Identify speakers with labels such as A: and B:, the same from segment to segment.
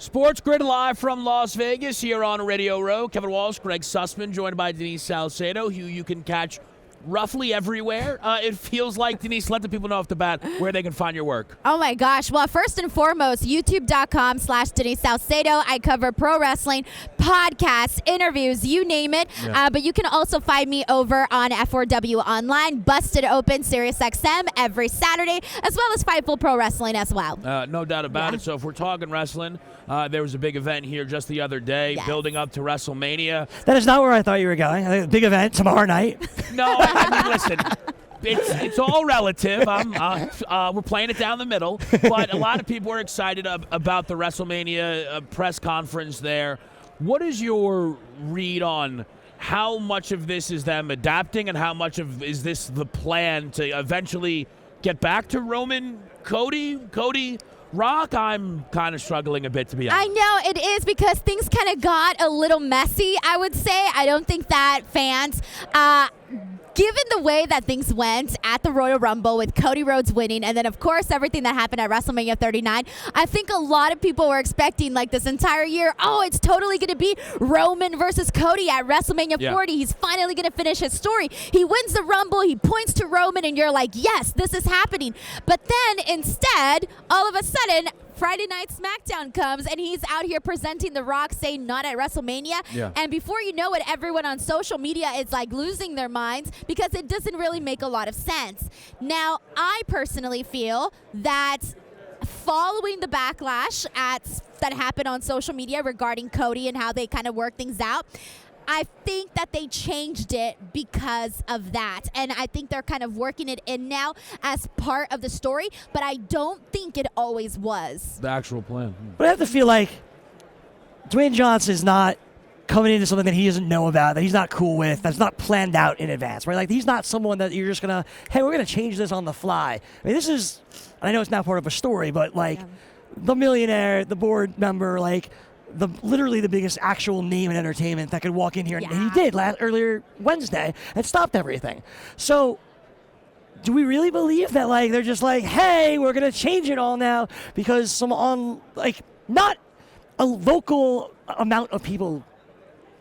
A: SportsGrid live from Las Vegas here on Radio Row. Kevin Walsh, Greg Sussman, joined by Denise Salcedo, who you can catch roughly everywhere. It feels like. Denise, let the people know off the bat where they can find your work.
B: Oh my gosh. Well, first and foremost, youtube.com/Denise Salcedo. I cover pro wrestling, podcasts, interviews, you name it.
A: Yeah.
B: But you can also find me over on F4W Online, Busted Open, SiriusXM every Saturday, as well as Fightful Pro Wrestling as well.
A: No doubt about it. So if we're talking wrestling, there was a big event here just the other day, building up to WrestleMania.
C: That is not where I thought you were going. I think a big event tomorrow night.
A: No, I mean, listen, it's all relative. We're playing it down the middle, but a lot of people are excited about the WrestleMania press conference there. What is your read on how much of this is them adapting and how much of is this the plan to eventually get back to Roman, Cody, Rock? I'm kind of struggling a bit, to be honest.
B: I know it is because things kind of got a little messy, I would say. I don't think that fans, given the way that things went at the Royal Rumble with Cody Rhodes winning, and then, of course, everything that happened at WrestleMania 39, I think a lot of people were expecting, like, this entire year, it's totally going to be Roman versus Cody at WrestleMania 40. He's finally going to finish his story. He wins the Rumble. He points to Roman, and you're like, yes, this is happening. But then, instead, all of a sudden, Friday Night SmackDown comes, and he's out here presenting The Rock, saying not at WrestleMania.
A: Yeah.
B: And before you know it, everyone on social media is like losing their minds because it doesn't really make a lot of sense. Now, I personally feel that following the backlash that happened on social media regarding Cody and how they kind of work things out, I think that they changed it because of that. And I think they're kind of working it in now as part of the story, but I don't think it always was.
A: The actual plan.
C: But I have to feel like Dwayne Johnson is not coming into something that he doesn't know about, that he's not cool with, that's not planned out in advance, right? Like, he's not someone that you're just going to, hey, we're going to change this on the fly. I mean, this is, and I know it's not part of a story, but, like, the millionaire, the board member, like, literally the biggest actual name in entertainment that could walk in here, and he did earlier Wednesday and stopped everything. So do we really believe that, like, they're just like, hey, we're going to change it all now because not a vocal amount of people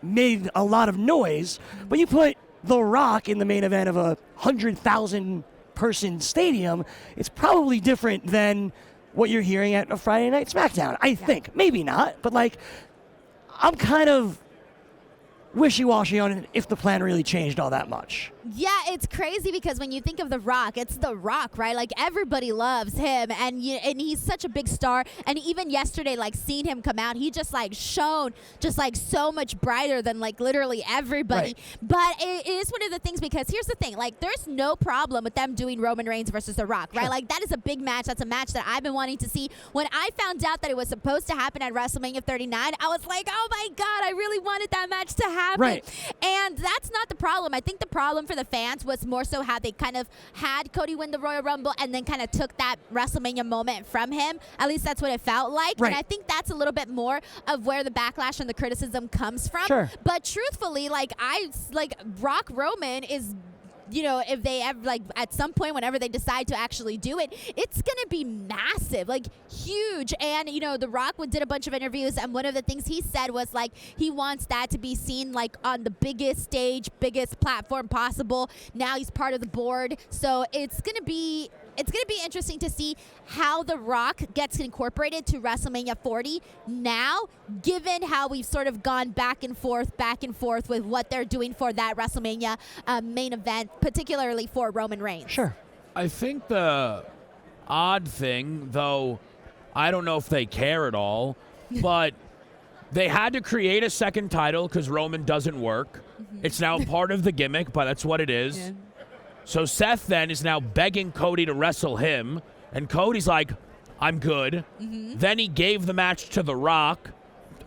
C: made a lot of noise, but you put The Rock in the main event of a 100,000 person stadium, it's probably different than what you're hearing at a Friday Night SmackDown, I think. Maybe not, but, like, I'm kind of wishy-washy on if the plan really changed all that much.
B: Yeah, it's crazy because when you think of The Rock, it's The Rock, right? Like, everybody loves him, and he's such a big star. And even yesterday, like, seeing him come out, he just, like, shone just, like, so much brighter than, like, literally everybody.
C: Right.
B: But it is one of the things because here's the thing. Like, there's no problem with them doing Roman Reigns versus The Rock, right?
C: Sure.
B: Like, that is a big match. That's a match that I've been wanting to see. When I found out that it was supposed to happen at WrestleMania 39, I was like, oh, my God, I really wanted that match to happen.
C: Right.
B: And that's not the problem. I think the problem for the fans was more so how they kind of had Cody win the Royal Rumble and then kind of took that WrestleMania moment from him. At least that's what it felt like.
C: Right.
B: And I think that's a little bit more of where the backlash and the criticism comes from.
C: Sure.
B: But truthfully, Rock Roman is, if they ever, like, at some point, whenever they decide to actually do it, it's going to be massive, like, huge. And, The Rock did a bunch of interviews, and one of the things he said was, like, he wants that to be seen, like, on the biggest stage, biggest platform possible. Now he's part of the board. So it's going to be interesting to see how The Rock gets incorporated to WrestleMania 40 now, given how we've sort of gone back and forth with what they're doing for that WrestleMania main event, particularly for Roman Reigns.
C: Sure.
A: I think the odd thing, though, I don't know if they care at all, but they had to create a second title because Roman doesn't work. Mm-hmm. It's now part of the gimmick, but that's what it is. Yeah. So Seth then is now begging Cody to wrestle him, and Cody's like, I'm good. Mm-hmm. Then he gave the match to The Rock.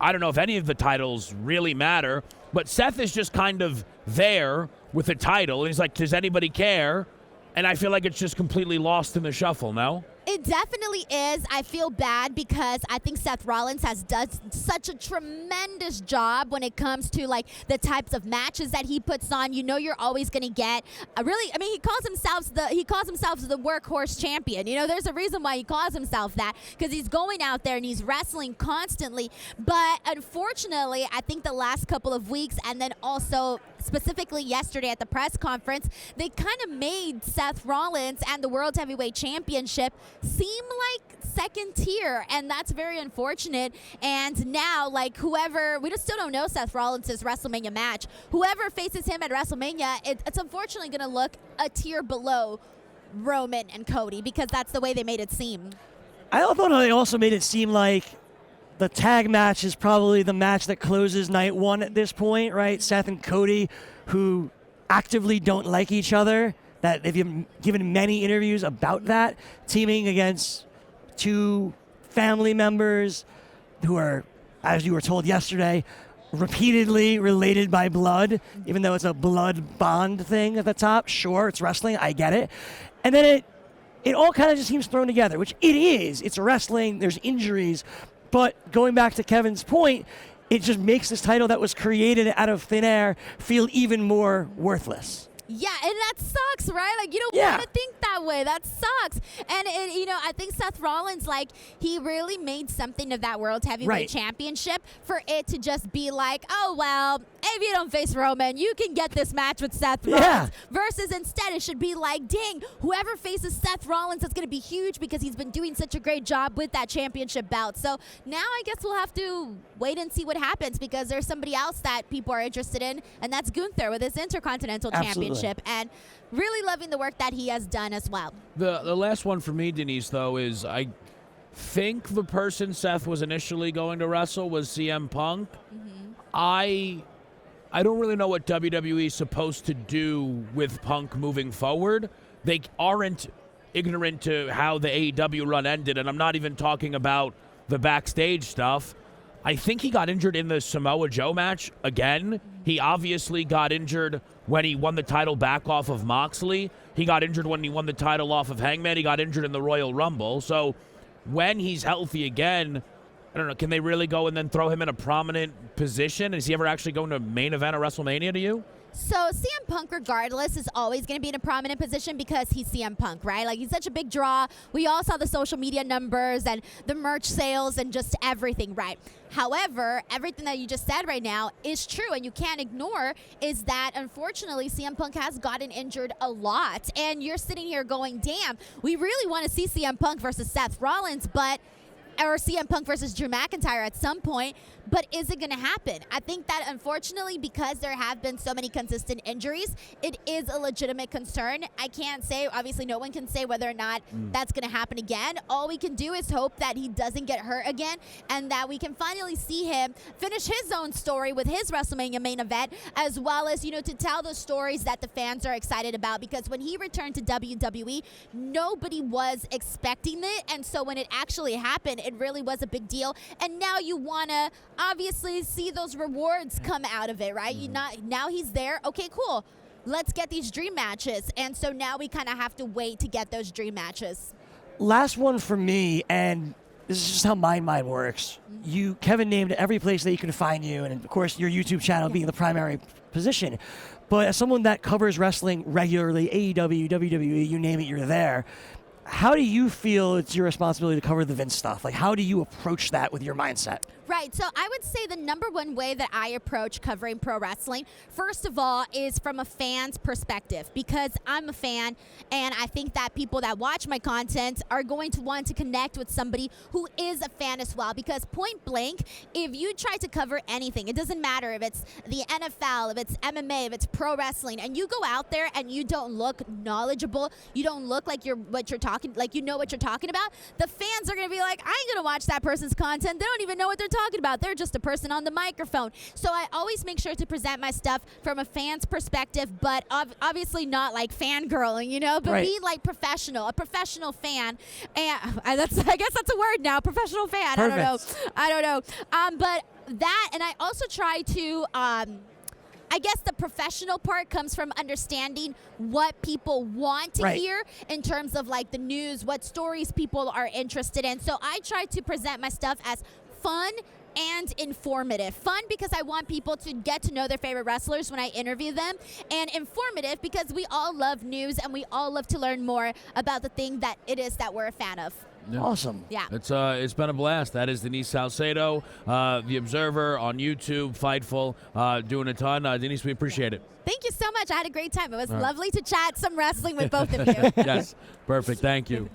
A: I don't know if any of the titles really matter, but Seth is just kind of there with the title, and he's like, does anybody care? And I feel like it's just completely lost in the shuffle, no?
B: It definitely is. I feel bad because I think Seth Rollins has done such a tremendous job when it comes to like the types of matches that he puts on. You know, you're always going to get he calls himself the workhorse champion. You know, there's a reason why he calls himself that, because he's going out there and he's wrestling constantly. But unfortunately, I think the last couple of weeks, and then also specifically yesterday at the press conference, they kind of made Seth Rollins and the World Heavyweight Championship seem like second tier, and that's very unfortunate. And now, like, we still don't know Seth Rollins' WrestleMania match. Whoever faces him at WrestleMania, it's unfortunately going to look a tier below Roman and Cody, because that's the way they made it seem.
C: I thought they also made it seem like the tag match is probably the match that closes night one at this point, right? Seth and Cody, who actively don't like each other, that they've given many interviews about that, teaming against two family members who are, as you were told yesterday, repeatedly related by blood, even though it's a blood bond thing at the top. Sure, it's wrestling, I get it. And then it all kind of just seems thrown together, which it is. It's wrestling, there's injuries. But going back to Kevin's point, it just makes this title that was created out of thin air feel even more worthless.
B: Yeah, and that sucks, right? Like, you don't want to think that way. That sucks. And, I think Seth Rollins, like, he really made something of that World Heavyweight Championship for it to just be like, oh, well, if you don't face Roman, you can get this match with Seth Rollins. Versus instead, it should be like, dang, whoever faces Seth Rollins, that's going to be huge because he's been doing such a great job with that championship belt. So now I guess we'll have to wait and see what happens, because there's somebody else that people are interested in, and that's Gunther with his Intercontinental Championship. And really loving the work that he has done as well.
A: The last one for me, Denise, though, is I think the person Seth was initially going to wrestle was CM Punk. Mm-hmm. I don't really know what WWE is supposed to do with Punk moving forward. They aren't ignorant to how the AEW run ended, and I'm not even talking about the backstage stuff. I think he got injured in the Samoa Joe match again. He obviously got injured when he won the title back off of Moxley. He got injured when he won the title off of Hangman. He got injured in the Royal Rumble. So when he's healthy again, I don't know, can they really go and then throw him in a prominent position? Is he ever actually going to main event a WrestleMania to you?
B: So CM Punk, regardless, is always going to be in a prominent position because he's CM Punk, right? Like, he's such a big draw. We all saw the social media numbers and the merch sales and just everything, right? However, everything that you just said right now is true, and you can't ignore is that, unfortunately, CM Punk has gotten injured a lot. And you're sitting here going, damn, we really want to see CM Punk versus Seth Rollins, or CM Punk versus Drew McIntyre at some point, but is it going to happen? I think that, unfortunately, because there have been so many consistent injuries, it is a legitimate concern. I can't say, obviously no one can say whether or not that's going to happen again. All we can do is hope that he doesn't get hurt again, and that we can finally see him finish his own story with his WrestleMania main event, as well as, to tell the stories that the fans are excited about, because when he returned to WWE, nobody was expecting it, and so when it actually happened, it really was a big deal. And now you want to obviously see those rewards come out of it, right? Now he's there. Okay, cool. Let's get these dream matches. And so now we kind of have to wait to get those dream matches.
C: Last one for me, and this is just how my mind works. Kevin named every place that you can find you, and of course your YouTube channel being the primary position. But as someone that covers wrestling regularly, AEW, WWE, you name it, you're there. How do you feel it's your responsibility to cover the Vince stuff? Like, how do you approach that with your mindset?
B: Right. So I would say the number one way that I approach covering pro wrestling, first of all, is from a fan's perspective, because I'm a fan, and I think that people that watch my content are going to want to connect with somebody who is a fan as well. Because point blank, if you try to cover anything, it doesn't matter if it's the NFL, if it's MMA, if it's pro wrestling, and you go out there and you don't look knowledgeable, you don't look like you know what you're talking about, the fans are going to be like, I ain't going to watch that person's content. They don't even know what they're talking about. They're just a person on the microphone. So I always make sure to present my stuff from a fan's perspective, but obviously not like fangirling, but be like professional, a professional fan. And I guess that's a word now, professional fan.
C: Perfect.
B: I don't know. But that, and I also try to I guess the professional part comes from understanding what people want to hear in terms of like the news, what stories people are interested in. So I try to present my stuff as fun and informative. Fun because I want people to get to know their favorite wrestlers when I interview them, and informative because we all love news and we all love to learn more about the thing that it is that we're a fan of.
A: Yeah.
C: Awesome.
B: Yeah.
A: It's been a blast. That is Denise Salcedo, The Observer on YouTube, Fightful, doing a ton. Denise, we appreciate it.
B: Thank you so much. I had a great time. It was lovely to chat some wrestling with both of you.
A: Yes, perfect. Thank you.